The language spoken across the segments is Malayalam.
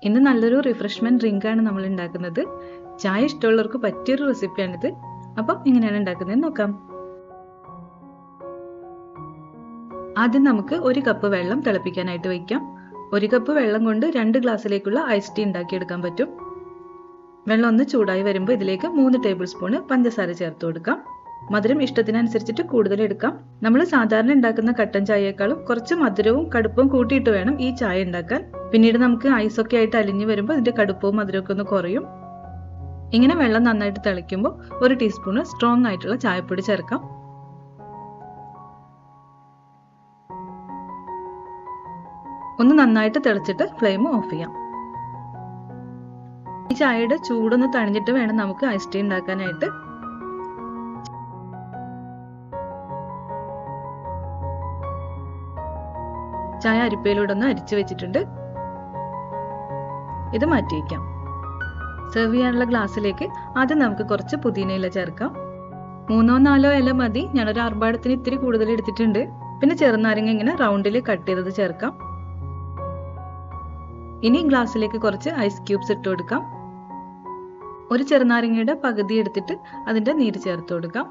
ഇന്ന് നല്ലൊരു റിഫ്രഷ്മെന്റ് ഡ്രിങ്ക് ആണ് നമ്മൾ ഉണ്ടാക്കുന്നത്. ചായ ഇഷ്ടമുള്ളവർക്ക് പറ്റിയൊരു റെസിപ്പിയാണിത്. അപ്പം എങ്ങനെയാണ് ഉണ്ടാക്കുന്നതെന്ന് നോക്കാം. ആദ്യം നമുക്ക് 1 കപ്പ് വെള്ളം തിളപ്പിക്കാനായിട്ട് വയ്ക്കാം. 1 കപ്പ് വെള്ളം കൊണ്ട് 2 ഗ്ലാസ്സിലേക്കുള്ള ഐസ് ടീ ഉണ്ടാക്കിയെടുക്കാൻ പറ്റും. വെള്ളം ഒന്ന് ചൂടായി വരുമ്പോൾ ഇതിലേക്ക് 3 ടേബിൾ സ്പൂൺ പഞ്ചസാര ചേർത്ത് കൊടുക്കാം. മധുരം ഇഷ്ടത്തിനനുസരിച്ചിട്ട് കൂടുതൽ എടുക്കാം. നമ്മൾ സാധാരണ ഉണ്ടാക്കുന്ന കട്ടൻ ചായയേക്കാളും കുറച്ച് മധുരവും കടുപ്പവും കൂട്ടിയിട്ട് വേണം ഈ ചായ ഉണ്ടാക്കാൻ. പിന്നീട് നമുക്ക് ഐസൊക്കെ ആയിട്ട് അലിഞ്ഞു വരുമ്പോൾ ഇതിന്റെ കടുപ്പവും മധുരമൊക്കെ ഒന്ന് കുറയും. ഇങ്ങനെ വെള്ളം നന്നായിട്ട് തിളയ്ക്കുമ്പോൾ 1 ടീസ്പൂൺ സ്ട്രോങ് ആയിട്ടുള്ള ചായപ്പൊടി ചേർക്കാം. ഒന്ന് നന്നായിട്ട് തിളച്ചിട്ട് ഫ്ലെയിം ഓഫ് ചെയ്യാം. ഈ ചായയുടെ ചൂടൊന്ന് തണിഞ്ഞിട്ട് വേണം നമുക്ക് ഐസ് ടീ ഉണ്ടാക്കാനായിട്ട്. ചായ അരിപ്പയിലൂടെ ഒന്ന് അരിച്ചു വെച്ചിട്ടുണ്ട്. ഇത് മാറ്റി വയ്ക്കാം. സെർവ് ചെയ്യാനുള്ള ഗ്ലാസ്സിലേക്ക് ആദ്യം നമുക്ക് കുറച്ച് പുതിന ഇല ചേർക്കാം. 3-4 ഇല മതി. ഞാനൊരു ആർഭാടത്തിന് ഇത്തിരി കൂടുതൽ എടുത്തിട്ടുണ്ട്. പിന്നെ ചെറുനാരങ്ങ ഇങ്ങനെ റൗണ്ടിൽ കട്ട് ചെയ്തത് ചേർക്കാം. ഇനി ഗ്ലാസ്സിലേക്ക് കുറച്ച് ഐസ് ക്യൂബ്സ് ഇട്ട് കൊടുക്കാം. ഒരു ചെറുനാരങ്ങയുടെ പകുതി എടുത്തിട്ട് അതിന്റെ നീര് ചേർത്ത് കൊടുക്കാം.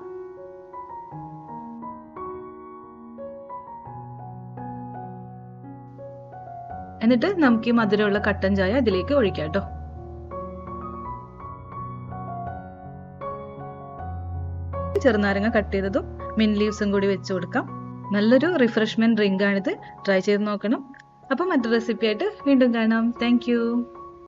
എന്നിട്ട് നമുക്ക് ഈ മധുരമുള്ള കട്ടൻ ചായ ഇതിലേക്ക് ഒഴിക്കാം കേട്ടോ. ചെറുനാരങ്ങ കട്ട് ചെയ്തതും മിന്റ് ലീവ്സും കൂടി വെച്ച് കൊടുക്കാം. നല്ലൊരു റിഫ്രഷ്മെന്റ് ഡ്രിങ്ക് ആണിത്. ട്രൈ ചെയ്ത് നോക്കണം. അപ്പം മറ്റൊരു റെസിപ്പി ആയിട്ട് വീണ്ടും കാണാം. Thank you.